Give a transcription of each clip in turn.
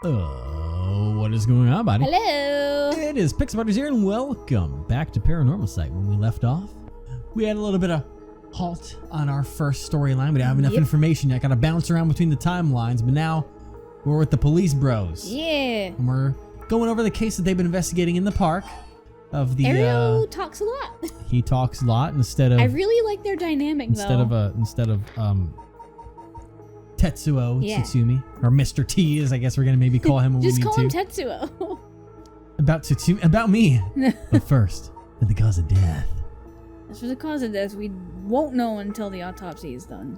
What is going on, buddy? Hello! It is Pixelbutters here, and welcome back to Paranormasight. When we left off, we had a little bit of halt on our first storyline. We didn't have enough information yet. Got to bounce around between the timelines, but now we're with the police bros. Yeah. And we're going over the case that they've been investigating in the park. Of the Ariel talks a lot. He talks a lot instead of. I really like their dynamic instead though. Of Tetsuo Yeah. Tsutsumi, or Mr. T, as I guess we're gonna maybe call him when Just we call need him to. Tetsuo. About Tsutsumi, about me. But first, for the cause of death. As for the cause of death, we won't know until the autopsy is done.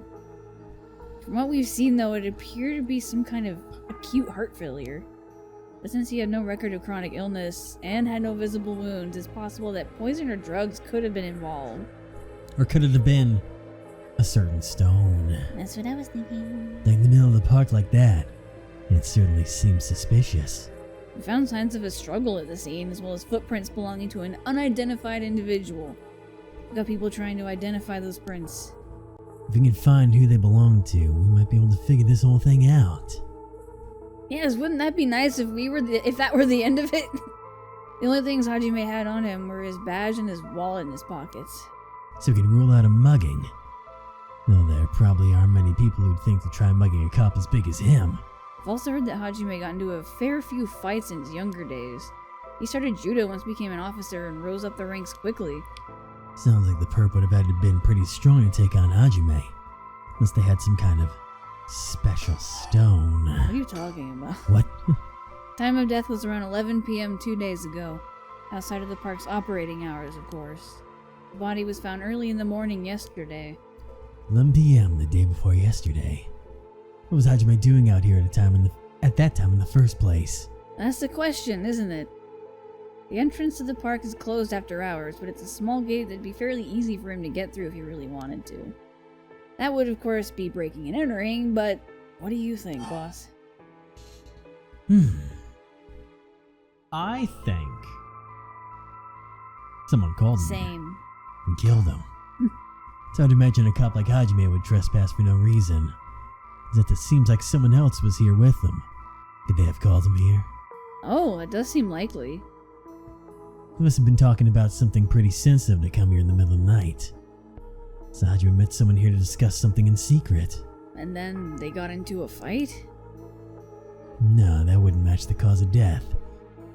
From what we've seen though, it appeared to be some kind of acute heart failure. But since he had no record of chronic illness and had no visible wounds, it's possible that poison or drugs could have been involved. Or could it have been a certain stone? That's what I was thinking. Like in the middle of the park like that. It certainly seems suspicious. We found signs of a struggle at the scene, as well as footprints belonging to an unidentified individual. We got people trying to identify those prints. If we can find who they belong to, we might be able to figure this whole thing out. Yes, wouldn't that be nice if that were the end of it? The only things Hajime had on him were his badge and his wallet in his pockets. So we can rule out a mugging. Though there probably aren't many people who'd think to try mugging a cop as big as him. I've also heard that Hajime got into a fair few fights in his younger days. He started judo once he became an officer and rose up the ranks quickly. Sounds like the perp would have had to have been pretty strong to take on Hajime. Unless they had some kind of special stone. What are you talking about? What? Time of death was around 11 p.m. 2 days ago. Outside of the park's operating hours, of course. The body was found early in the morning yesterday. 11 p.m. the day before yesterday. What was Hajime doing out here at that time in the first place? That's the question, isn't it? The entrance to the park is closed after hours, but it's a small gate that'd be fairly easy for him to get through if he really wanted to. That would, of course, be breaking and entering, but what do you think, boss? I think someone called him Same. and killed him. It's hard to imagine a cop like Hajime would trespass for no reason. Except it seems like someone else was here with them. Could they have called him here? Oh, it does seem likely. They must have been talking about something pretty sensitive to come here in the middle of the night. So Hajime met someone here to discuss something in secret. And then they got into a fight? No, that wouldn't match the cause of death.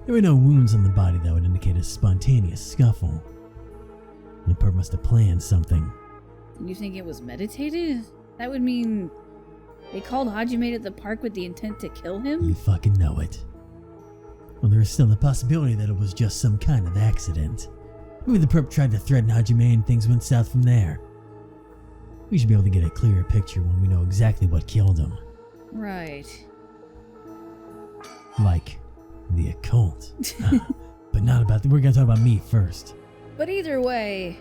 There were no wounds on the body that would indicate a spontaneous scuffle. The perp must have planned something. You think it was meditated? That would mean they called Hajime to the park with the intent to kill him? You fucking know it. Well, there is still the possibility that it was just some kind of accident. Maybe the perp tried to threaten Hajime and things went south from there. We should be able to get a clearer picture when we know exactly what killed him. Right. Like the occult. But not about we're gonna talk about me first. But either way,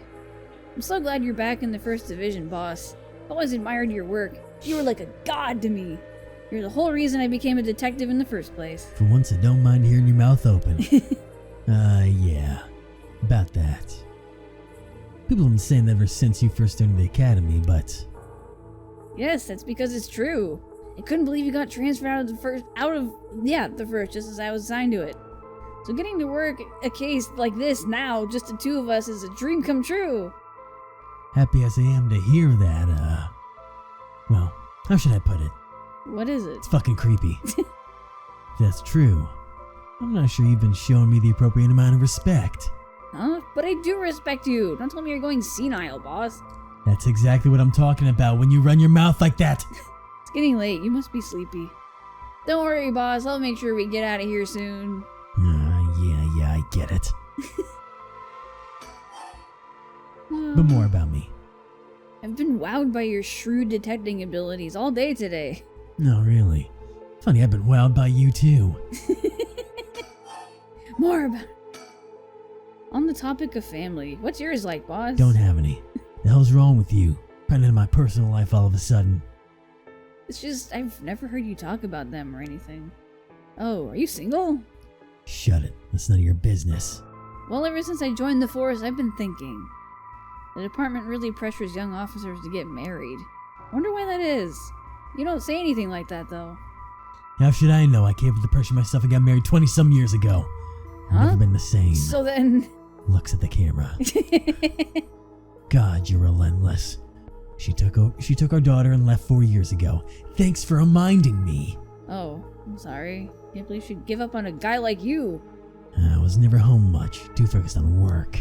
I'm so glad you're back in the First Division, boss. I've always admired your work. You were like a god to me. You're the whole reason I became a detective in the first place. For once, I don't mind hearing your mouth open. Yeah. About that. People have been saying that ever since you first entered the academy, but... Yes, that's because it's true. I couldn't believe you got transferred out of the first, just as I was assigned to it. So getting to work a case like this now, just the two of us, is a dream come true. Happy as I am to hear that, well, how should I put it? What is it? It's fucking creepy. If that's true, I'm not sure you've been showing me the appropriate amount of respect. Huh? But I do respect you. Don't tell me you're going senile, boss. That's exactly what I'm talking about when you run your mouth like that. It's getting late. You must be sleepy. Don't worry, boss. I'll make sure we get out of here soon. Yeah, I get it. But more about me. I've been wowed by your shrewd detecting abilities all day today. No, really. Funny, I've been wowed by you too. More about... On the topic of family, what's yours like, boss? Don't have any. The hell's wrong with you? Prying into my personal life all of a sudden. It's just, I've never heard you talk about them or anything. Oh, are you single? Shut it. That's none of your business. Well, ever since I joined the force, I've been thinking. The department really pressures young officers to get married. Wonder why that is. You don't say anything like that, though. How should I know? I caved to the pressure myself and got married 20-some years ago. I've Huh? never been the same. So then... Looks at the camera. God, you're relentless. She took our daughter and left 4 years ago. Thanks for reminding me. Oh, I'm sorry. Can't believe she'd give up on a guy like you. I was never home much, too focused on work.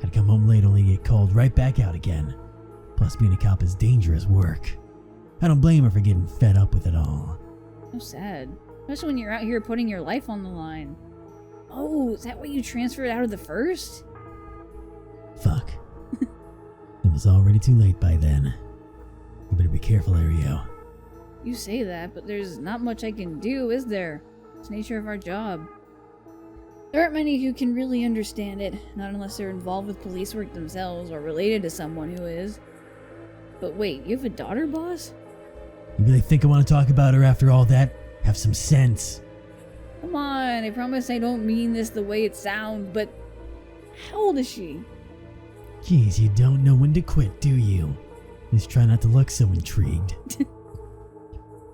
I'd come home late only to get called right back out again. Plus, being a cop is dangerous work. I don't blame her for getting fed up with it all. So sad. Especially when you're out here putting your life on the line. Oh, is that why you transferred out of the first? Fuck. It was already too late by then. You better be careful, Ario. You say that, but there's not much I can do, is there? It's the nature of our job. There aren't many who can really understand it, not unless they're involved with police work themselves or related to someone who is. But wait, you have a daughter, boss? You really think I want to talk about her after all that? Have some sense. Come on, I promise I don't mean this the way it sounds, but how old is she? Geez, you don't know when to quit, do you? Just try not to look so intrigued.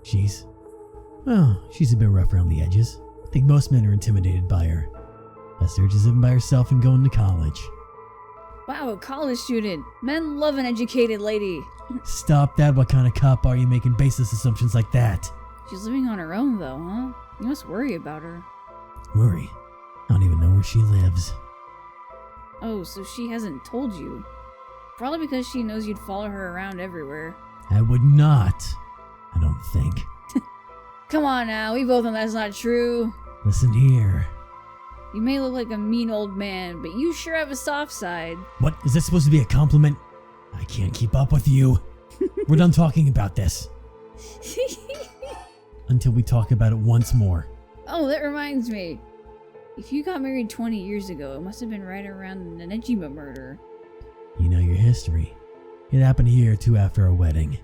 She's a bit rough around the edges. I think most men are intimidated by her. Best her just living by herself and going to college. Wow, a college student. Men love an educated lady. Stop that. What kind of cop are you making baseless assumptions like that? She's living on her own, though, huh? You must worry about her. Worry? I don't even know where she lives. Oh, so she hasn't told you. Probably because she knows you'd follow her around everywhere. I would not. I don't think. Come on now, we both know that's not true. Listen here. You may look like a mean old man, but you sure have a soft side. What? Is this supposed to be a compliment? I can't keep up with you. We're done talking about this. Until we talk about it once more. Oh, that reminds me. If you got married 20 years ago, it must have been right around the Nejima murder. You know your history. It happened a year or two after our wedding.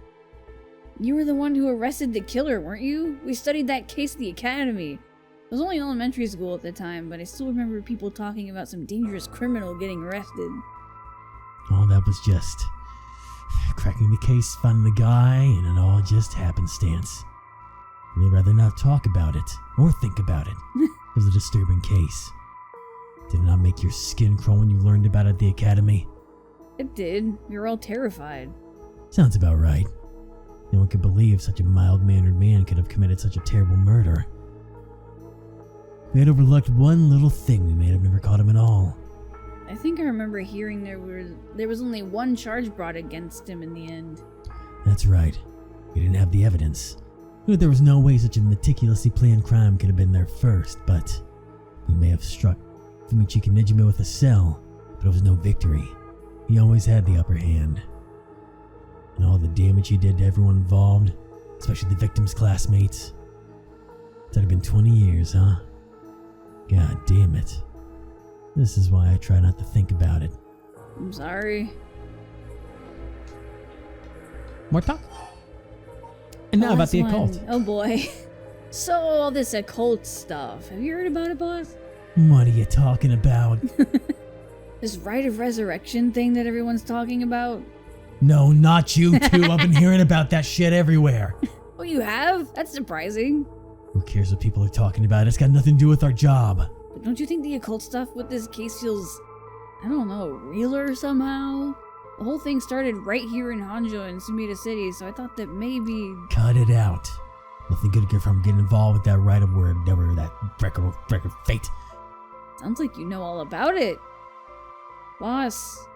You were the one who arrested the killer, weren't you? We studied that case at the academy. I was only elementary school at the time, but I still remember people talking about some dangerous criminal getting arrested. All that was just cracking the case, finding the guy, and it all just happenstance. We'd rather not talk about it or think about it. It was a disturbing case. Did it not make your skin crawl when you learned about it at the academy? It did. We were all terrified. Sounds about right. No one could believe such a mild-mannered man could have committed such a terrible murder. We had overlooked one little thing we may have never caught him at all. I think I remember hearing there was only one charge brought against him in the end. That's right. We didn't have the evidence. We knew there was no way such a meticulously planned crime could have been there first, but we may have struck Fumichika Nejime with a cell, but it was no victory. He always had the upper hand. And all the damage he did to everyone involved, especially the victim's classmates. That had been 20 years, huh? God damn it. This is why I try not to think about it. I'm sorry. More talk? And now about the occult. Oh boy. So all this occult stuff. Have you heard about it, boss? What are you talking about? This rite of resurrection thing that everyone's talking about? No, not you two. I've been hearing about that shit everywhere. Oh, you have? That's surprising. Who cares what people are talking about? It's got nothing to do with our job. But don't you think the occult stuff with this case feels, I don't know, realer somehow? The whole thing started right here in Hanjo in Sumida City, so I thought that maybe... Cut it out. Nothing good to get from getting involved with that right of word, never that record fate. Sounds like you know all about it. Boss,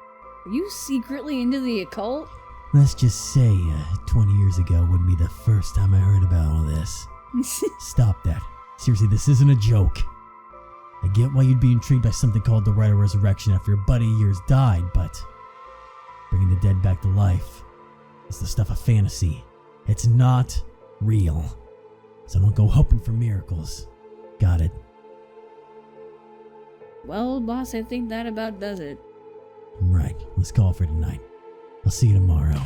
are you secretly into the occult? Let's just say 20 years ago wouldn't be the first time I heard about all this. Stop that. Seriously, this isn't a joke. I get why you'd be intrigued by something called the Rite of Resurrection after a buddy of yours died, but bringing the dead back to life is the stuff of fantasy. It's not real. So don't go hoping for miracles. Got it? Well, boss, I think that about does it. Right. Let's call for tonight. I'll see you tomorrow.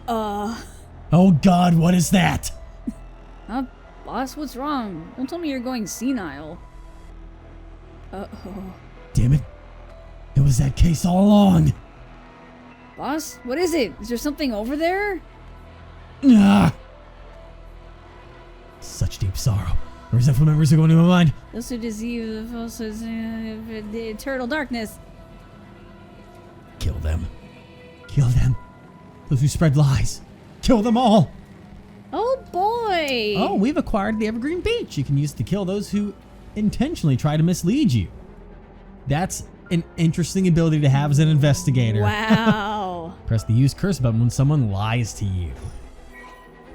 Oh God, what is that? Boss, what's wrong? Don't tell me you're going senile. Uh-oh. Damn it. It was that case all along. Boss, what is it? Is there something over there? Ah! Resentful memories are going to my mind. Those who deceive the falsehoods of the eternal darkness. Kill them. Kill them. Those who spread lies. Kill them all. Oh boy! Oh, we've acquired the Evergreen Beach. You can use it to kill those who intentionally try to mislead you. That's an interesting ability to have as an investigator. Wow. Press the use curse button when someone lies to you.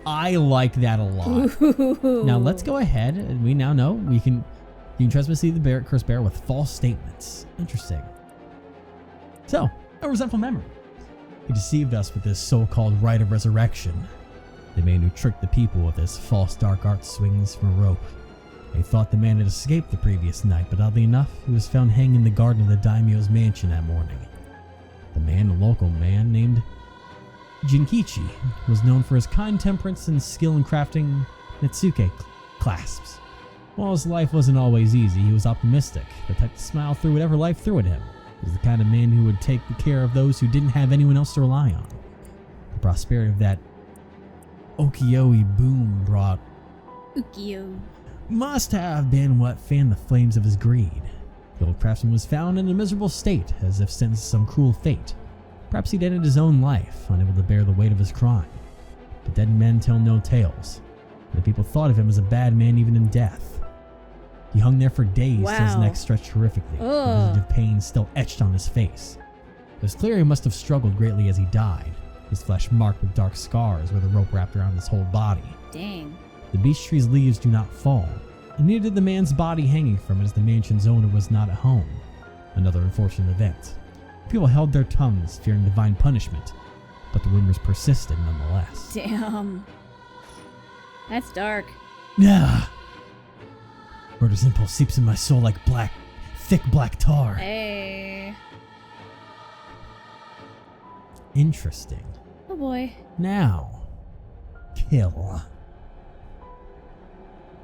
I like that a lot. Ooh. Now let's go ahead, and we now know you can trespass the cursed bear with false statements. Interesting. So, a resentful memory. He deceived us with this so-called rite of resurrection. The man who tricked the people with his false dark art swings from a rope. They thought the man had escaped the previous night, but oddly enough, he was found hanging in the garden of the daimyo's mansion that morning. The man, a local man named Jinkichi, was known for his kind temperance and skill in crafting Netsuke clasps. While his life wasn't always easy, he was optimistic, the type to smile through whatever life threw at him. He was the kind of man who would take care of those who didn't have anyone else to rely on. The prosperity of that Okioi boom brought Ukio. must have been what fanned the flames of his greed. The old craftsman was found in a miserable state, as if sentenced to some cruel fate. Perhaps he'd ended his own life, unable to bear the weight of his crime. But dead men tell no tales. The people thought of him as a bad man even in death. He hung there for days till his neck stretched horrifically, the visage of pain still etched on his face. It was clear he must have struggled greatly as he died, his flesh marked with dark scars where the rope wrapped around his whole body. Dang. The beech tree's leaves do not fall, and neither did the man's body hanging from it, as the mansion's owner was not at home. Another unfortunate event. People held their tongues, fearing divine punishment, but the rumors persisted nonetheless. Damn. That's dark. Yeah. Murder's impulse seeps in my soul like thick black tar. Hey. Interesting. Oh boy. Now, kill.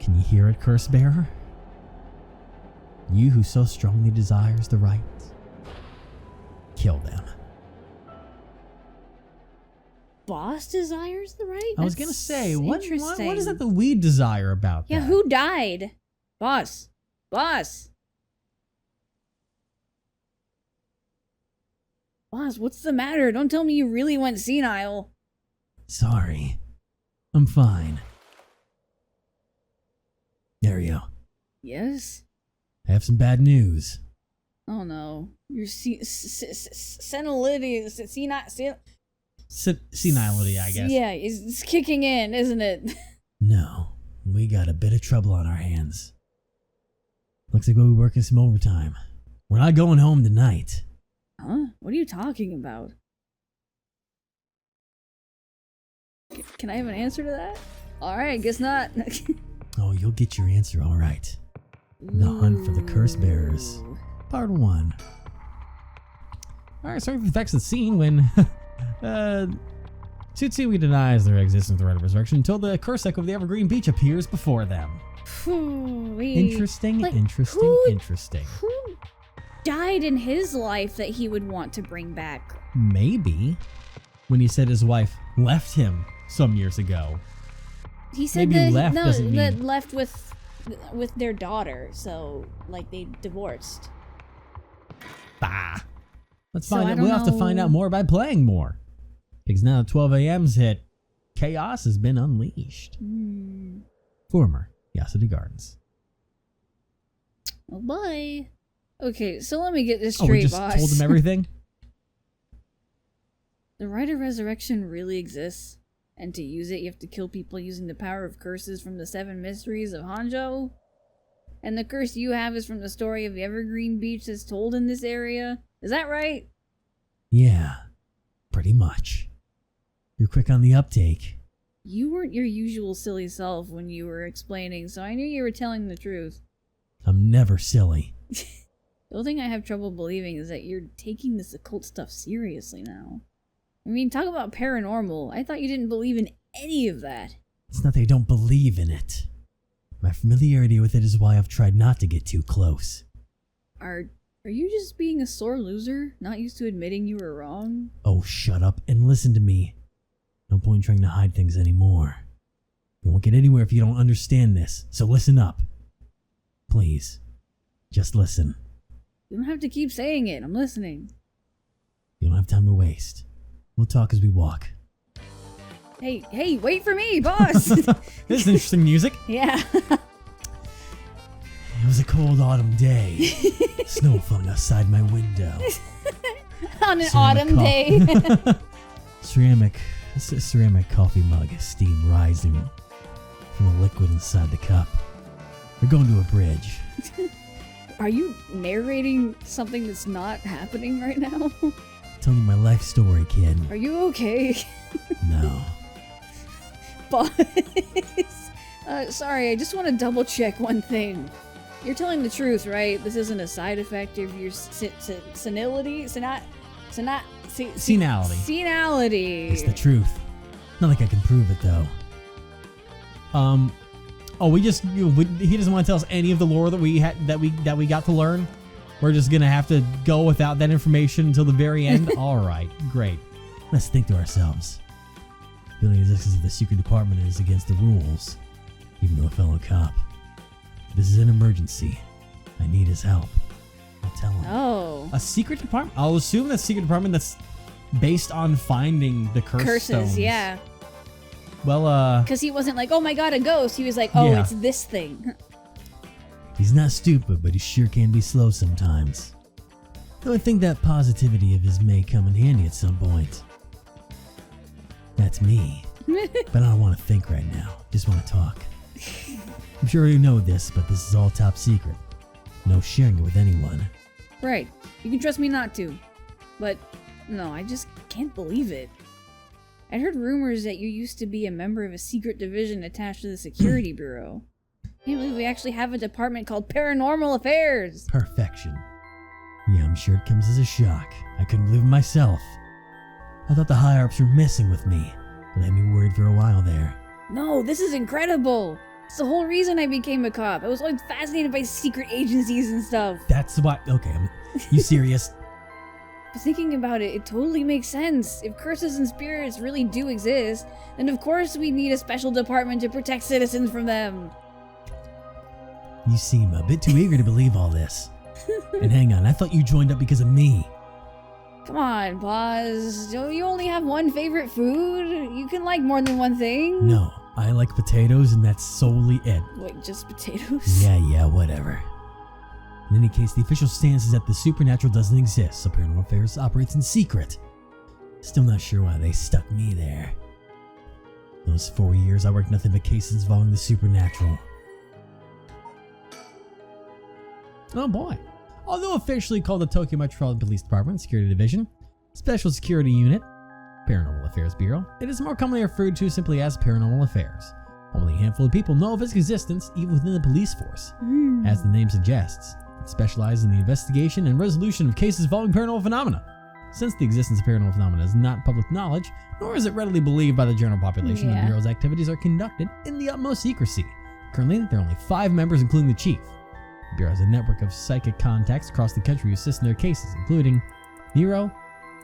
Can you hear it, curse bearer? You who so strongly desires the right, kill them. Boss desires the right? I was gonna say, what is interesting. that the weed desire about Yeah, that? who died? Boss. Boss. Boss, what's the matter? Don't tell me you really went senile. Sorry. I'm fine. There we go. Yes? I have some bad news. Oh no. Your senility, Senility, I guess. Yeah, it's kicking in, isn't it? No, we got a bit of trouble on our hands. Looks like we'll be working some overtime. We're not going home tonight. Huh? What are you talking about? Can I have an answer to that? Alright, guess not. Oh, you'll get your answer all right. The Hunt for the Curse Bearers. Part 1. Alright, starting with the effects of the scene when Tsutsui denies their existence with the Rite of Resurrection until the curse echo of the Evergreen Beach appears before them. Interesting, like, interesting, interesting. Who died in his life that he would want to bring back? Maybe. When he said his wife left him some years ago. He said Maybe that left doesn't that mean... left with their daughter, so like they divorced. Bah. Let's So find I out. don't We'll have to know. find out more by playing more. Because now that 12 a.m.'s hit, chaos has been unleashed. Former Yasuda Gardens. Oh boy. Okay, so let me get this Oh, we straight, just boss. told him everything? The Rite of Resurrection really exists, and to use it, you have to kill people using the power of curses from the 7 mysteries of Hanjo. And the curse you have is from the story of the Evergreen Beach that's told in this area. Is that right? Yeah, pretty much. You're quick on the uptake. You weren't your usual silly self when you were explaining, so I knew you were telling the truth. I'm never silly. The only thing I have trouble believing is that you're taking this occult stuff seriously now. I mean, talk about paranormal. I thought you didn't believe in any of that. It's not that I don't believe in it. My familiarity with it is why I've tried not to get too close. Are you just being a sore loser? Not used to admitting you were wrong? Oh, shut up and listen to me. No point in trying to hide things anymore. You won't get anywhere if you don't understand this, so listen up. Please, just listen. You don't have to keep saying it. I'm listening. You don't have time to waste. We'll talk as we walk. Hey, wait for me, boss! This is interesting music. Yeah. It was a cold autumn day. Snow falling outside my window. On an autumn day. ceramic coffee mug, steam rising from the liquid inside the cup. We're going to a bridge. Are you narrating something that's not happening right now? Telling you my life story, kid. Are you okay? No. Boss. Sorry, I just want to double check one thing. You're telling the truth, right? This isn't a side effect of your senility? Senality. Senality. It's the truth. Not like I can prove it, though. He doesn't want to tell us any of the lore that we got to learn. We're just gonna have to go without that information until the very end. All right, great. Let's think to ourselves. Feeling as if the secret department is against the rules, even though a fellow cop. This is an emergency. I need his help. I'll tell him. Oh. A secret department? I'll assume that's a secret department that's based on finding the curses, stones. Yeah. Well, because he wasn't like, oh my god, a ghost. He was like, oh, yeah. It's this thing. He's not stupid, but he sure can be slow sometimes. Though I think that positivity of his may come in handy at some point. That's me. But I don't want to think right now. Just want to talk. I'm sure you know this, but this is all top secret. No sharing it with anyone. Right. You can trust me not to. But, no, I just can't believe it. I heard rumors that you used to be a member of a secret division attached to the Security Bureau. I can't believe we actually have a department called Paranormal Affairs. Perfection. Yeah, I'm sure it comes as a shock. I couldn't believe it myself. I thought the higher-ups were messing with me. It had me worried for a while there. No, this is incredible. It's the whole reason I became a cop. I was always fascinated by secret agencies and stuff. That's why... Okay, you serious? But thinking about it, it totally makes sense. If curses and spirits really do exist, then of course we need a special department to protect citizens from them. You seem a bit too eager to believe all this. And hang on, I thought you joined up because of me. Come on, boss. Don't you only have one favorite food? You can like more than one thing. No, I like potatoes and that's solely it. Wait, just potatoes? Yeah, whatever. In any case, the official stance is that the supernatural doesn't exist, so Paranormal Affairs operates in secret. Still not sure why they stuck me there. Those 4 years, I worked nothing but cases involving the supernatural. Oh boy. Although officially called the Tokyo Metropolitan Police Department Security Division, Special Security Unit, Paranormal Affairs Bureau, it is more commonly referred to simply as Paranormal Affairs. Only a handful of people know of its existence, even within the police force. As the name suggests, it specializes in the investigation and resolution of cases involving paranormal phenomena. Since the existence of paranormal phenomena is not public knowledge, nor is it readily believed by the general population, the Bureau's activities are conducted in the utmost secrecy. Currently, there are only 5 members, including the chief. The Bureau has a network of psychic contacts across the country who assist in their cases, including Miro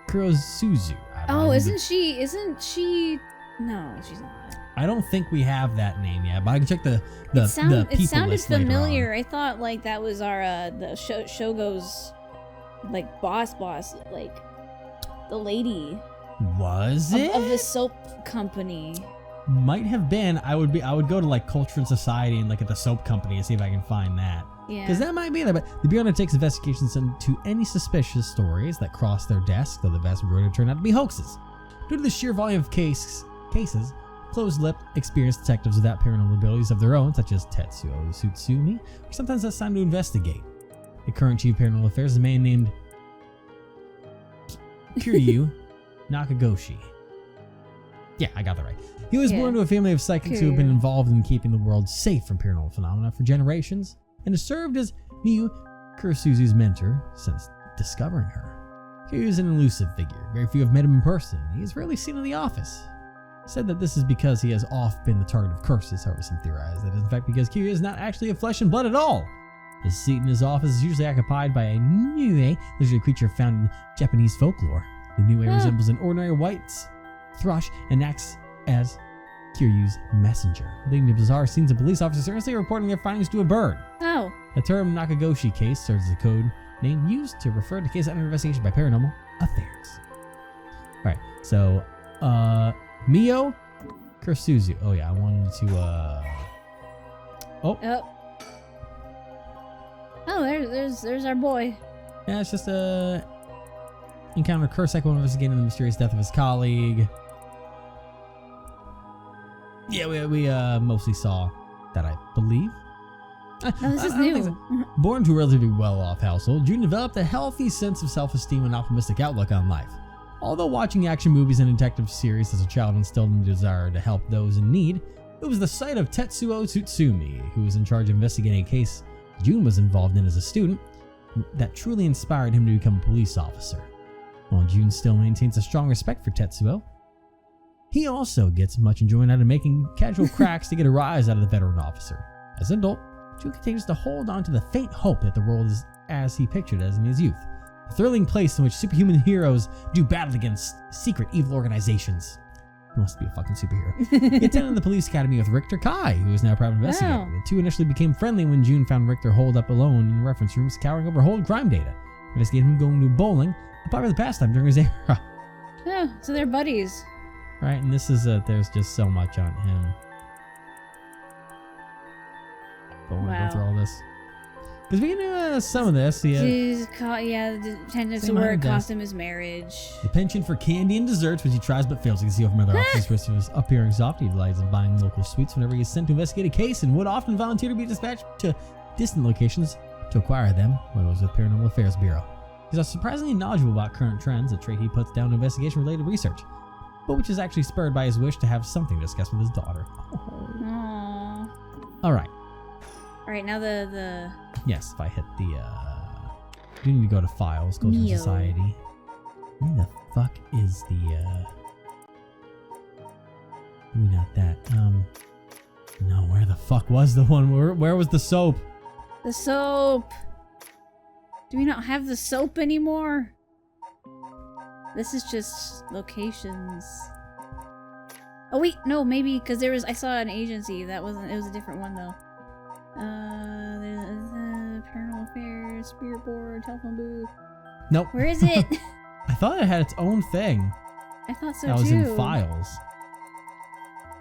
Kurosuzu. Isn't she? No, she's not. I don't think we have that name yet, but I can check the It people sounded list later familiar. on. I thought like that was our the Shogo's like boss, like the lady. Was it? Of the soap company. Might have been. I would go to like Culture and Society and look at the soap company and see if I can find that. Yeah. Because that might be there. But the Bureau undertakes investigations into any suspicious stories that cross their desk, though the vast majority turn out to be hoaxes. Due to the sheer volume of cases, closed-lipped, experienced detectives without paranormal abilities of their own, such as Tetsuo Tsutsumi, are sometimes assigned to investigate. The current chief of Paranormal Affairs is a man named Kiryu Nakagoshi. Yeah, I got that right. He was born to a family of psychics who have been involved in keeping the world safe from paranormal phenomena for generations, and has served as Miyu Kurosuzu's mentor since discovering her. Kiryu is an elusive figure. Very few have met him in person. He is rarely seen in the office. Said that this is because he has oft been the target of curses. However, some theorize that it is in fact because Kiryu is not actually of flesh and blood at all. His seat in his office is usually occupied by a Niue, literally a creature found in Japanese folklore. The Niue resembles an ordinary white thrush and acts as Kiryu's messenger, leading to bizarre scenes of police officers earnestly reporting their findings to a bird. Oh. The term Nakagoshi case serves as a code name used to refer to cases under investigation by Paranormal Affairs. Alright, so, Mio Kursuzu. Oh yeah, I wanted to, Oh, there's our boy. yeah, it's just a encounter Kursek while investigating the mysterious death of his colleague. Yeah, we mostly saw that, I believe. Oh, this is I don't think new. so. Born to a relatively well-off household, June developed a healthy sense of self-esteem and optimistic outlook on life. Although watching action movies and detective series as a child instilled in the desire to help those in need, it was the sight of Tetsuo Tsutsumi, who was in charge of investigating a case June was involved in as a student, that truly inspired him to become a police officer. While June still maintains a strong respect for Tetsuo, he also gets much enjoyment out of making casual cracks to get a rise out of the veteran officer. As an adult, June continues to hold on to the faint hope that the world is as he pictured it as in his youth. A thrilling place in which superhuman heroes do battle against secret evil organizations. He wants to be a fucking superhero. He attended the police academy with Richter Kai, who is now a private investigator. Wow. The two initially became friendly when June found Richter holed up alone in reference rooms, cowering over old crime data. Investigated him going to bowling, a popular pastime during his era. Oh, so they're buddies. Right, and this is there's just so much on him. Don't want to Wow. go through all this. Because we can do some of this. Yeah. The tendency Same to wear a idea. costume is marriage. The penchant for candy and desserts, which he tries but fails to conceal from other officers, which was appearing soft. He delights in buying local sweets whenever he is sent to investigate a case and would often volunteer to be dispatched to distant locations to acquire them when it was with Paranormal Affairs Bureau. He's surprisingly knowledgeable about current trends, a trait he puts down to investigation-related research, but which is actually spurred by his wish to have something to discuss with his daughter. Aww. Alright. Alright, now the Yes, if I hit the, you need to go to Files, go to Neo. Society. Where the fuck is the, maybe not that, no, where the fuck was the one, where was the soap? The soap. Do we not have the soap anymore? This is just locations. Oh wait, no, maybe because I saw an agency. It was a different one though. There's Paranormal Affairs, Spirit Board, Telephone Booth. Nope. Where is it? I thought it had its own thing. I thought so That too. was in Files.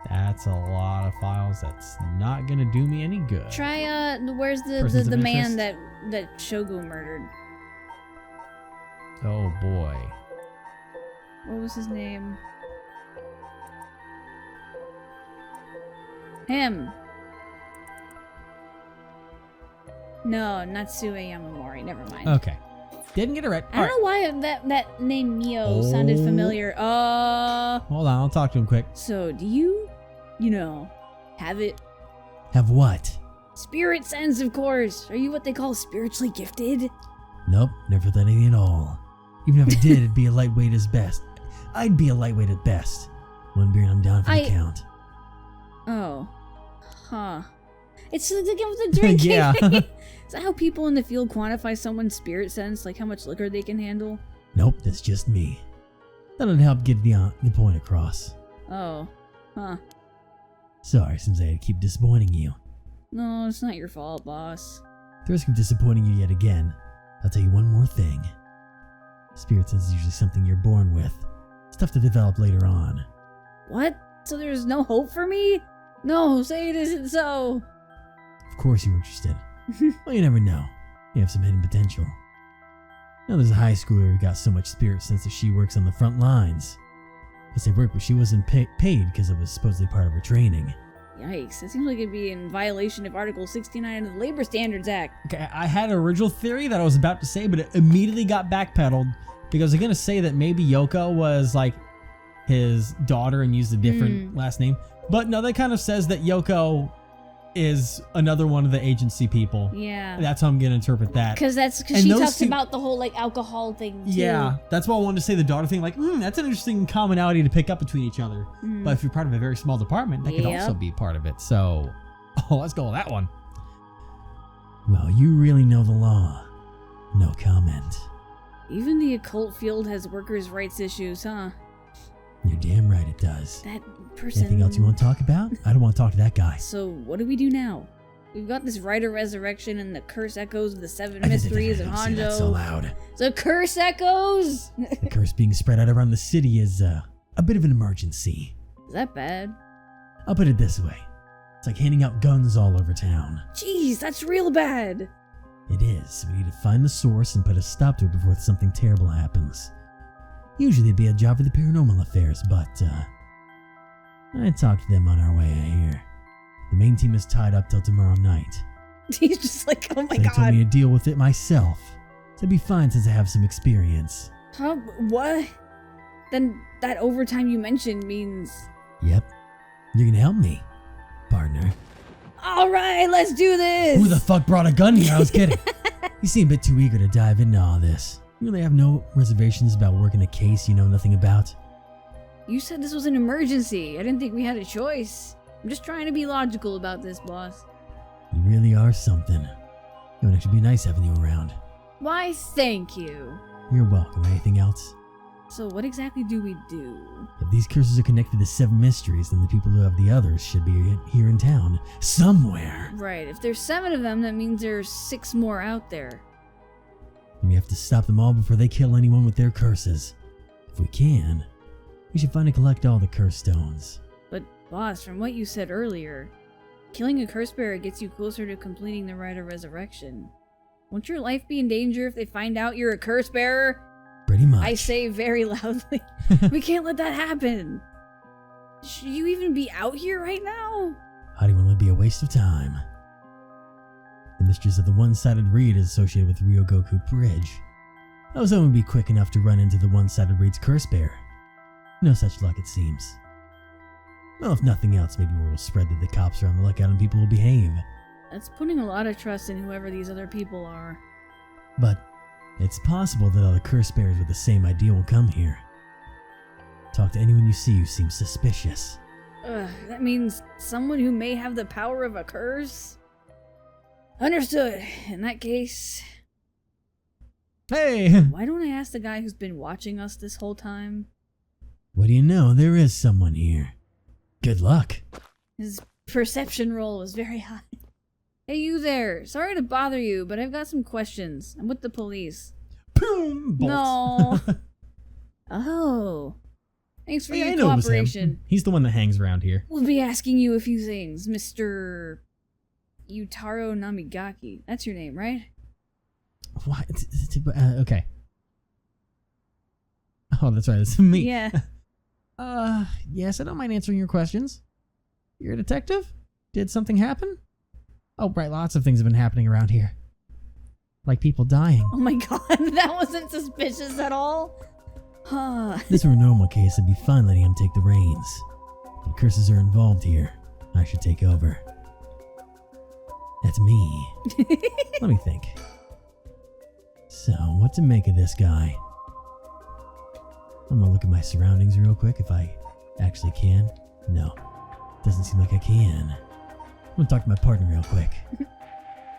That's a lot of files. That's not gonna do me any good. Try where's Persons the of man interest? that Shogun murdered? Oh boy. What was his name? Him. No, Natsume Yamamori. Never mind. Okay. Didn't get it right. I don't know why that name Mio sounded Oh. familiar. Hold on, I'll talk to him quick. So do you have it? Have what? Spirit sense, of course. Are you what they call spiritually gifted? Nope, never done anything at all. Even if I did, it'd be a lightweight as best. I'd be a lightweight at best. One beer and I'm down for the count. Oh. Huh. It's like with the drinking. Yeah. Is that how people in the field quantify someone's spirit sense? Like how much liquor they can handle? Nope, that's just me. That'll help get the point across. Oh. Huh. Sorry, since I had to keep disappointing you. No, it's not your fault, boss. At the risk of disappointing you yet again, I'll tell you one more thing. Spirit sense is usually something you're born with. It's tough to develop later on. What? So there's no hope for me? No, say it isn't so. Of course you're interested. Well, you never know. You have some hidden potential. Now there's a high schooler who got so much spirit sense that she works on the front lines. I say work, but she wasn't paid because it was supposedly part of her training. Yikes, that seems like it'd be in violation of Article 69 of the Labor Standards Act. Okay, I had an original theory that I was about to say, but it immediately got backpedaled because I was going to say that maybe Yoko was like his daughter and used a different last name. But no, that kind of says that Yoko is another one of the agency people. Yeah. That's how I'm going to interpret that. Because And she those talks two- about the whole like alcohol thing too. Yeah, that's why I wanted to say the daughter thing. Like, that's an interesting commonality to pick up between each other. But if you're part of a very small department, that could Yep. also be part of it. So, let's go with that one. Well, you really know the law. No comment. Even the occult field has workers' rights issues, huh? You're damn right it does. That person. Anything else you want to talk about? I don't want to talk to that guy. So, what do we do now? We've got this Rite of Resurrection and the curse echoes of the 7 mysteries of Don't say that so Hanjo. loud. The curse echoes? The curse being spread out around the city is a bit of an emergency. Is that bad? I'll put it this way. It's like handing out guns all over town. Jeez, that's real bad. It is. We need to find the source and put a stop to it before something terrible happens. Usually it'd be a job for the paranormal affairs, but I talked to them on our way, I hear. The main team is tied up till tomorrow night. He's just like, oh my They god. told me to deal with it myself. So it'd be fine since I have some experience. Huh? What? Then that overtime you mentioned means... Yep. You're gonna help me, partner. Alright, let's do this! Who the fuck brought a gun here? I was kidding. You seem a bit too eager to dive into all this. You really have no reservations about working a case you know nothing about? You said this was an emergency. I didn't think we had a choice. I'm just trying to be logical about this, boss. You really are something. It would actually be nice having you around. Why, thank you. You're welcome. Anything else? So what exactly do we do? If these curses are connected to 7 mysteries, then the people who have the others should be here in town. Somewhere! Right, if there's 7 of them, that means there's 6 more out there. And we have to stop them all before they kill anyone with their curses. If we can, we should find and collect all the curse stones. But, boss, from what you said earlier, killing a curse bearer gets you closer to completing the Rite of Resurrection. Won't your life be in danger if they find out you're a curse bearer? Pretty much. I say very loudly. We can't let that happen. Should you even be out here right now? Hiding will be a waste of time. The mysteries of the one-sided reed is associated with Ryogoku Bridge. I was hoping to be quick enough to run into the one-sided reed's curse bearer. No such luck, it seems. Well, if nothing else, maybe word will spread that the cops are on the lookout and people will behave. That's putting a lot of trust in whoever these other people are. But it's possible that other curse bearers with the same idea will come here. Talk to anyone you see who seems suspicious. That means someone who may have the power of a curse? Understood. In that case... Hey! Why don't I ask the guy who's been watching us this whole time? What do you know? There is someone here. Good luck. His perception roll was very high. Hey, you there. Sorry to bother you, but I've got some questions. I'm with the police. Boom! Bolt. No. Oh. Thanks for Hey, I your know it was him. cooperation. He's the one that hangs around here. We'll be asking you a few things, Mr. Yutaro Namigaki. That's your name, right? What? Okay. Oh, that's right. It's me. Yeah. Yes, I don't mind answering your questions. You're a detective? Did something happen? Oh, right, lots of things have been happening around here. Like people dying. Oh my god, that wasn't suspicious at all. Huh. If this were a normal case, I'd be fine letting him take the reins. But curses are involved here. I should take over. That's me. Let me think. So, what to make of this guy? I'm gonna look at my surroundings real quick if I actually can. No, doesn't seem like I can. I'm gonna talk to my partner real quick.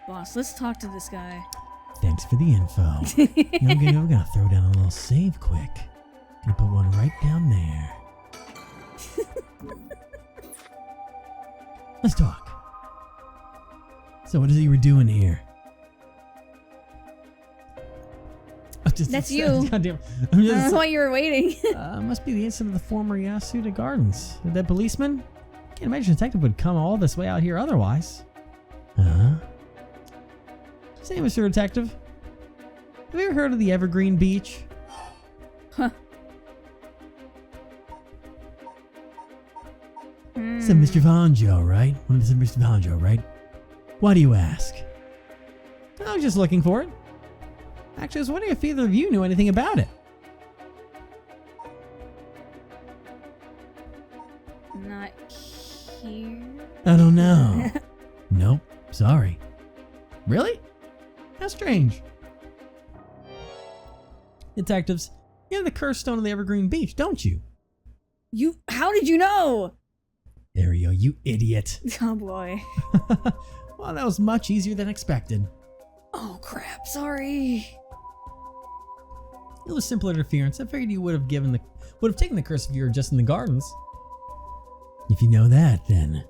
Boss, let's talk to this guy. Thanks for the info. I'm gonna throw down a little save quick. Gonna put one right down there. Let's talk. So what is it you were doing here? That's you. Goddamn. I don't know why you were waiting. Must be the incident of the former Yasuda Gardens. The dead policeman? Can't imagine a detective would come all this way out here otherwise. Huh? Say, Mr. Detective, have you ever heard of the Evergreen Beach? Huh. It's a Mr. Vanjo, right? One of the Mr. Vanjo, right? Why do you ask? I was just looking for it. Actually, I was wondering if either of you knew anything about it. Not here. I don't know. Nope. Sorry. Really? How strange. Detectives, you have the cursed stone of the Evergreen Beach, don't you? How did you know? Ario, you idiot. Oh boy. Well, that was much easier than expected. Oh crap, sorry. It was simple interference. I figured you would have taken the curse if you were just in the gardens. If you know that, then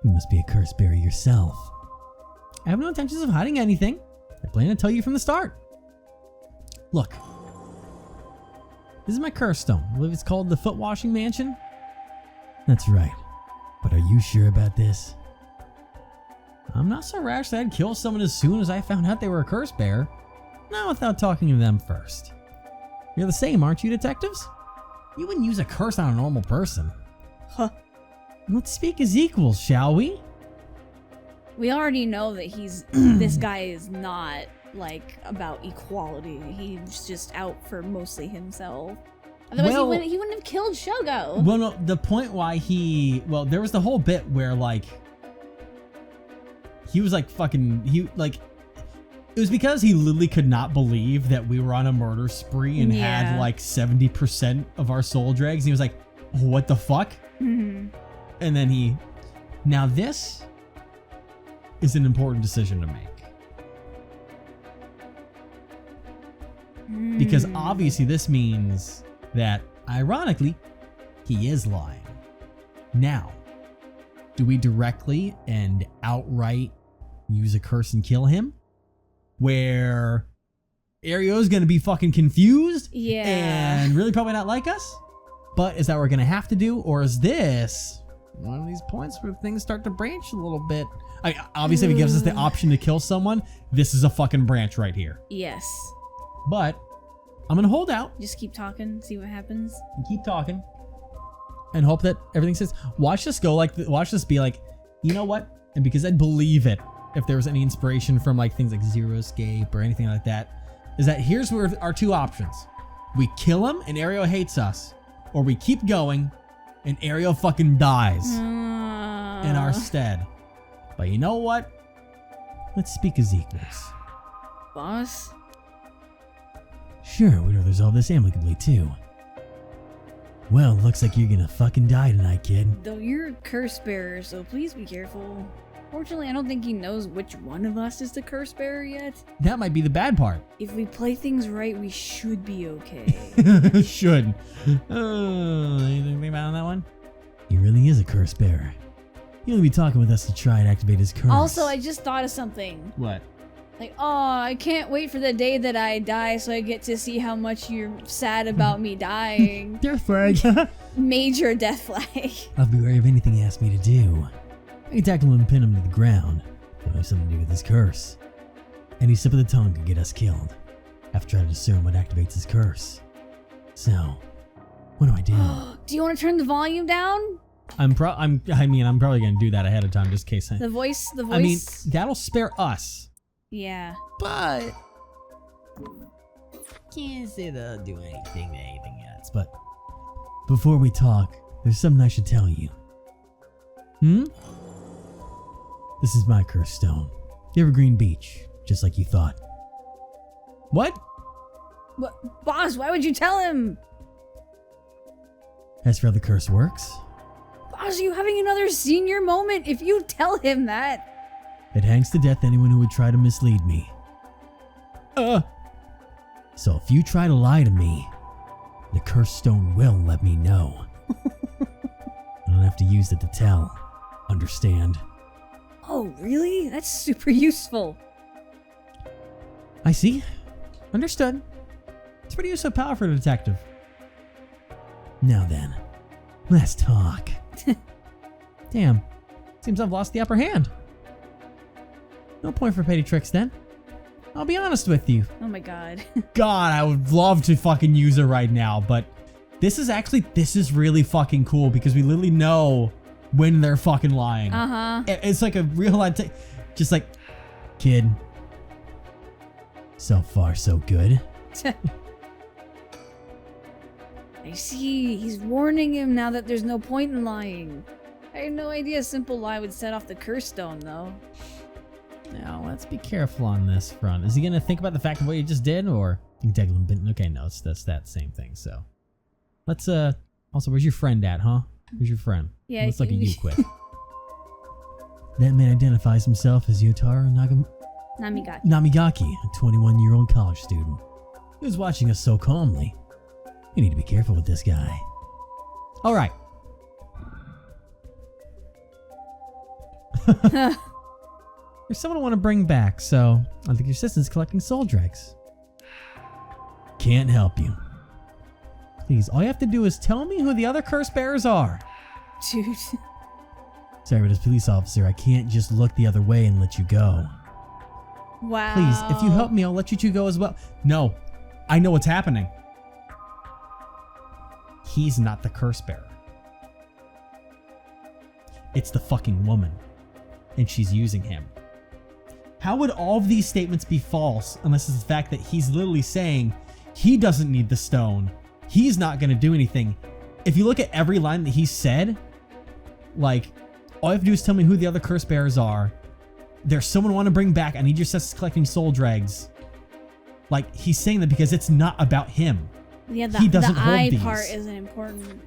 you must be a curse bearer yourself. I have no intentions of hiding anything. I plan to tell you from the start. Look. This is my curse stone. I believe it's called the Foot Washing Mansion. That's right. But are you sure about this? I'm not so rash that I'd kill someone as soon as I found out they were a curse bearer. Not without talking to them first. You're the same, aren't you, detectives? You wouldn't use a curse on a normal person. Huh. Let's speak as equals, shall we? We already know that this guy is not, like, about equality. He's just out for mostly himself. Otherwise, he wouldn't have killed Shogo. Well, no, the point why there was the whole bit where, like, he was like it was because he literally could not believe that we were on a murder spree and had like 70% of our soul dregs. And he was like, what the fuck? Mm-hmm. And then now this is an important decision to make. Because obviously this means that, ironically, he is lying. Now, do we directly and outright use a curse and kill him? Where Ario's gonna be fucking confused and really probably not like us? But is that what we're gonna have to do? Or is this one of these points where things start to branch a little bit? Obviously, if it gives us the option to kill someone, this is a fucking branch right here. Yes. But I'm gonna hold out. Just keep talking, see what happens. And keep talking. And hope that everything says, watch this be like, you know what? And because I'd believe it, if there was any inspiration from like things like Zero Escape or anything like that, is that here's where our two options. We kill him and Ario hates us. Or we keep going and Ario fucking dies in our stead. But you know what? Let's speak as equals. Boss? Sure, we'd resolve this amicably too. Well, looks like you're gonna fucking die tonight, kid. Though you're a curse bearer, so please be careful. Fortunately, I don't think he knows which one of us is the curse bearer yet. That might be the bad part. If we play things right, we should be okay. Should. Anything about that one? He really is a curse bearer. He'll be talking with us to try and activate his curse. Also, I just thought of something. What? Like, oh, I can't wait for the day that I die so I get to see how much you're sad about me dying. Death flag. Major death flag. I'll be wary of anything he asks me to do. I can tackle him and pin him to the ground. It'll have something to do with his curse. Any slip of the tongue could get us killed. I have to try to discern what activates his curse. So, what do I do? Do you want to turn the volume down? I'm probably gonna do that ahead of time just in case. The voice. I mean, that'll spare us. Yeah. But can't say they'll do anything else. But before we talk, there's something I should tell you. This is my curse stone. The Evergreen Beach, just like you thought. What? What? Boss, why would you tell him? As for how the curse works, Boss, are you having another senior moment if you tell him that? it hangs to death anyone who would try to mislead me. So if you try to lie to me, the curse stone will let me know. I don't have to use it to tell. Understand? Oh, really? That's super useful. I see. Understood. It's pretty useful power for a detective. Now then, let's talk. Damn. Seems I've lost the upper hand. No point for petty tricks then. I'll be honest with you. Oh my god. God, I would love to fucking use it right now, but this is really fucking cool because we literally know when they're fucking lying. Uh-huh. It's like a real life just like, Kid, so far so good. I see. He's warning him now that there's no point in lying. I had no idea a simple lie would set off the curse stone, though. now let's be careful on this front. Is he gonna think about the fact of what he just did, or okay, no, that's that same thing. So let's also, where's your friend at, huh? Where's your friend? Yeah, looks like a you quit. That man identifies himself as Yotaro Namigaki. Namigaki, a 21-year-old college student who's watching us so calmly. You need to be careful with this guy. All right. There's someone I want to bring back, so I think your assistant's collecting soul dregs. Can't help you. Please, all you have to do is tell me who the other curse bearers are. Dude. Sorry, but as police officer, I can't just look the other way and let you go. Wow. Please, if you help me, I'll let you two go as well. No, I know what's happening. He's not the curse bearer. It's the fucking woman. And she's using him. How would all of these statements be false unless it's the fact that he's literally saying he doesn't need the stone. He's not going to do anything. If you look at every line that he said, like, all you have to do is tell me who the other curse bearers are. There's someone I want to bring back. I need your assistance collecting soul dregs. Like, he's saying that because it's not about him. Yeah, He doesn't the hold eye these. part isn't important.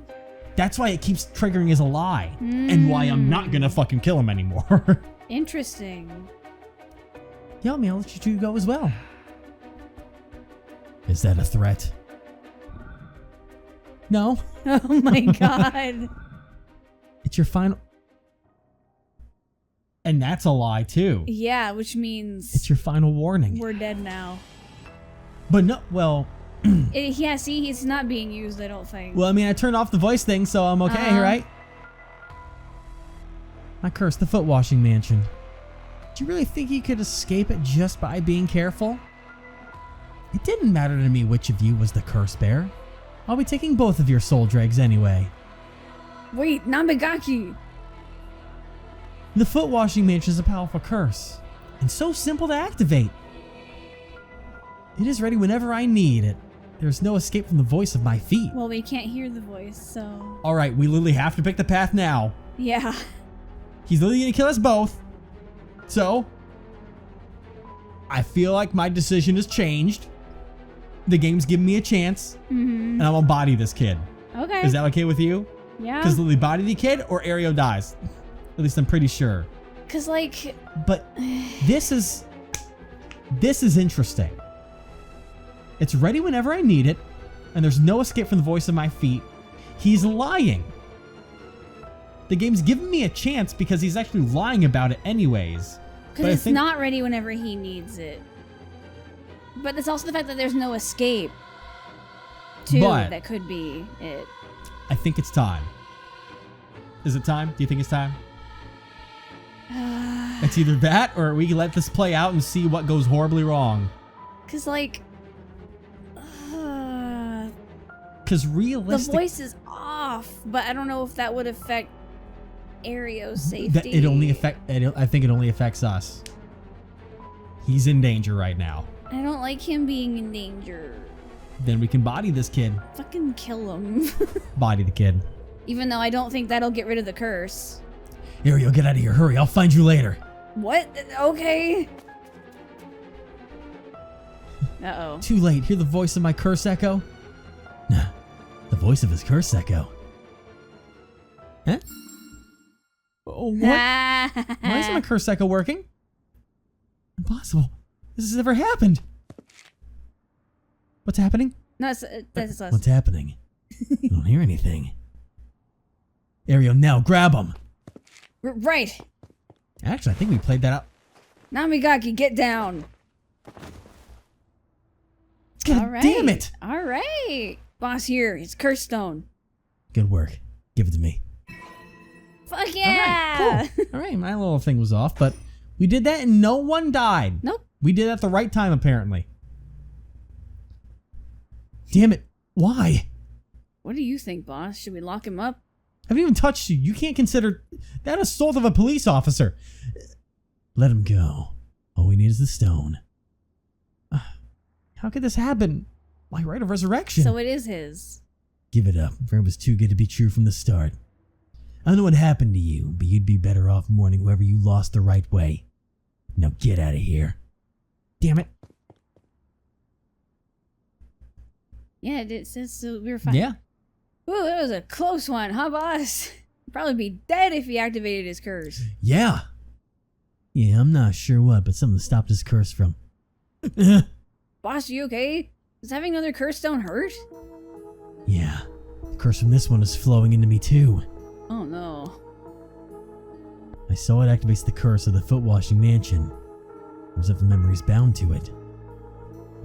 That's why it keeps triggering as a lie. And why I'm not going to fucking kill him anymore. Interesting. Yeah, I'll let you two go as well. Is that a threat? No. Oh my god. It's your final... And that's a lie, too. Yeah, which means It's your final warning. we're dead now. But no, well... Yeah, see, he's not being used, I don't think. Well, I mean, I turned off the voice thing, so I'm okay, right? I cursed the foot washing mansion. Do you really think you could escape it just by being careful? It didn't matter to me which of you was the curse bearer. I'll be taking both of your soul dregs anyway. Wait, Namigaki! The foot washing mansion is a powerful curse, and so simple to activate. It is ready whenever I need it. There's no escape from the voice of my feet. Well, we can't hear the voice, so... Alright, we literally have to pick the path now. Yeah. He's literally gonna kill us both. So, I feel like my decision has changed. The game's giving me a chance, and I'm gonna body this kid. Okay. Is that okay with you? Yeah. Because literally body the kid or Aereo dies. At least I'm pretty sure. Because, like... But this is interesting. It's ready whenever I need it, and there's no escape from the voice of my feet. He's lying. The game's giving me a chance because he's actually lying about it anyways. Because it's not ready whenever he needs it. But it's also the fact that there's no escape, too, that could be it. I think it's time. Is it time? Do you think it's time? It's either that or we can let this play out and see what goes horribly wrong. Because, like... Because realistically... The voice is off, but I don't know if that would affect Aereo's safety. I think it only affects us. He's in danger right now. I don't like him being in danger. Then we can body this kid. Fucking kill him. Body the kid. Even though I don't think that'll get rid of the curse. Aereo, get out of here. Hurry. I'll find you later. What? Okay. Uh-oh. Too late. Hear the voice of my curse echo? Nah. The voice of his curse echo. Huh? Oh, what? Why isn't my curse echo working? Impossible. This has never happened. What's happening? No, that's us. What's happening? I don't hear anything. Aereo, now grab him. Right. Actually, I think we played that out. Namigaki, get down. God All right. damn it. All right. Boss here. It's curse stone. Good work. Give it to me. Fuck yeah. All right, cool. All right, my little thing was off, but we did that and no one died. Nope. We did it at the right time, apparently. Damn it. Why? What do you think, boss? Should we lock him up? I haven't even touched you. You can't consider that assault of a police officer. Let him go. All we need is the stone. How could this happen? My right of resurrection. So it is his. Give it up, for it was too good to be true from the start. I don't know what happened to you, but you'd be better off mourning whoever you lost the right way. Now get out of here. Damn it. Yeah, it says so we were fine. Yeah. Ooh, that was a close one, huh, boss? He'd probably be dead if he activated his curse. Yeah. Yeah, I'm not sure what, but something stopped his curse from... Boss, you okay? Does having another curse stone hurt? Yeah. The curse from this one is flowing into me too. Oh no. I saw it activates the curse of the foot-washing mansion, as if the memory's bound to it.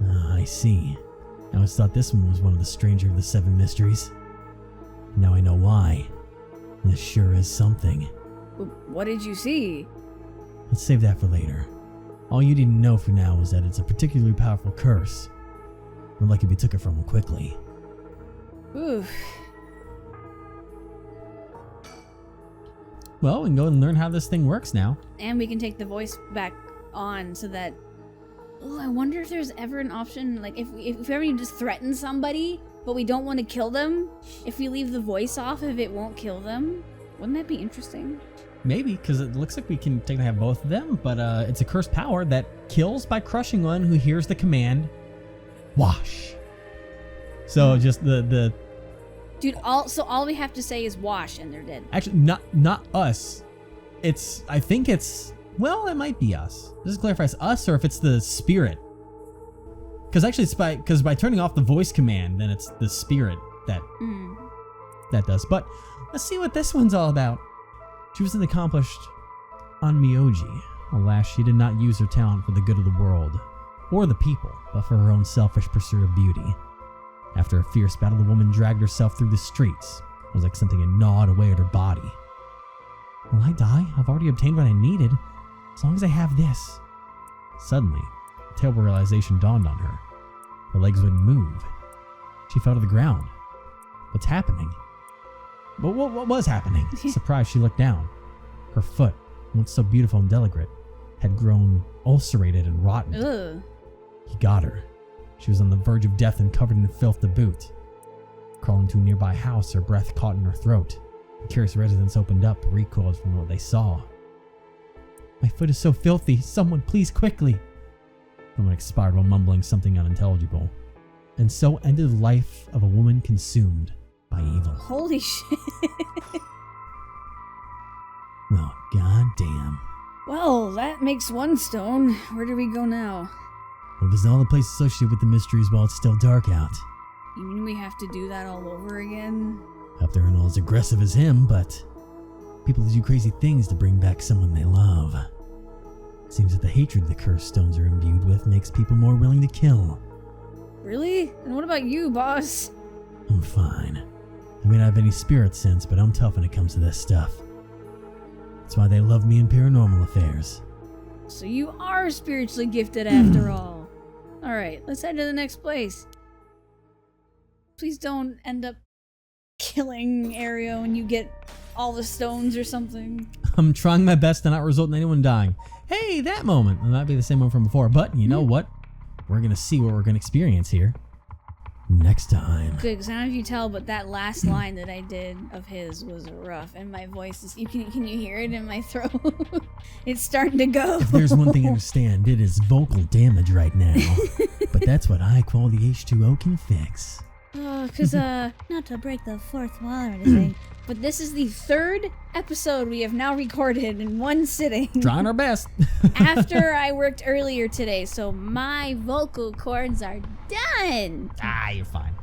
Ah, I see. I always thought this one was one of the stranger of the 7 mysteries. Now I know why. This sure is something. What did you see? Let's save that for later. All you need to know for now is that it's a particularly powerful curse. We're lucky we took it from him quickly. Oof. Well, we can go and learn how this thing works now. And we can take the voice back on so that... Oh, I wonder if there's ever an option, like if we ever need to threaten somebody, but we don't want to kill them, if we leave the voice off, if it won't kill them. Wouldn't that be interesting? Maybe, because it looks like we can technically have both of them, but it's a cursed power that kills by crushing one who hears the command, wash. So just the Dude, so all we have to say is wash and they're dead. actually not us. I think it's, well, it might be us. Just clarify, it's us or if it's the spirit. Because actually it's by turning off the voice command, then it's the spirit that does. But let's see what this one's all about. She was an accomplished Onmyoji. Alas, she did not use her talent for the good of the world or the people, but for her own selfish pursuit of beauty. After a fierce battle, the woman dragged herself through the streets. It was like something had gnawed away at her body. Will I die? I've already obtained what I needed. As long as I have this. Suddenly, a terrible realization dawned on her. Her legs wouldn't move. She fell to the ground. What's happening? But what was happening? Surprised, she looked down. Her foot, once so beautiful and delicate, had grown ulcerated and rotten. Ugh. He got her. She was on the verge of death and covered in filth to boot. Crawling to a nearby house, her breath caught in her throat. The curious residents opened up, recoiled from what they saw. My foot is so filthy. Someone, please, quickly. Someone expired while mumbling something unintelligible. And so ended the life of a woman consumed by evil. Holy shit. Oh, goddamn. Well, that makes one stone. Where do we go now? Well, visit all the places associated with the mysteries while it's still dark out. You mean we have to do that all over again? Hope they aren't all as aggressive as him, but people do crazy things to bring back someone they love. It seems that the hatred the cursed stones are imbued with makes people more willing to kill. Really? And what about you, boss? I'm fine. I may not have any spirit sense, but I'm tough when it comes to this stuff. That's why they love me in paranormal affairs. So you are spiritually gifted after all. Alright, let's head to the next place. Please don't end up killing Ario and you get all the stones or something. I'm trying my best to not result in anyone dying. Hey, that moment. It might be the same one from before, but you know what? We're going to see what we're going to experience here next time. Good, because I don't know if you tell, but that last line that I did of his was rough, and my voice is... Can you hear it in my throat? It's starting to go. If there's one thing I understand, it is vocal damage right now. But that's what high quality H2O can fix. Because, not to break the fourth wall or anything, but this is the 3rd episode we have now recorded in one sitting. Trying our best. After I worked earlier today, so my vocal cords are done. You're fine.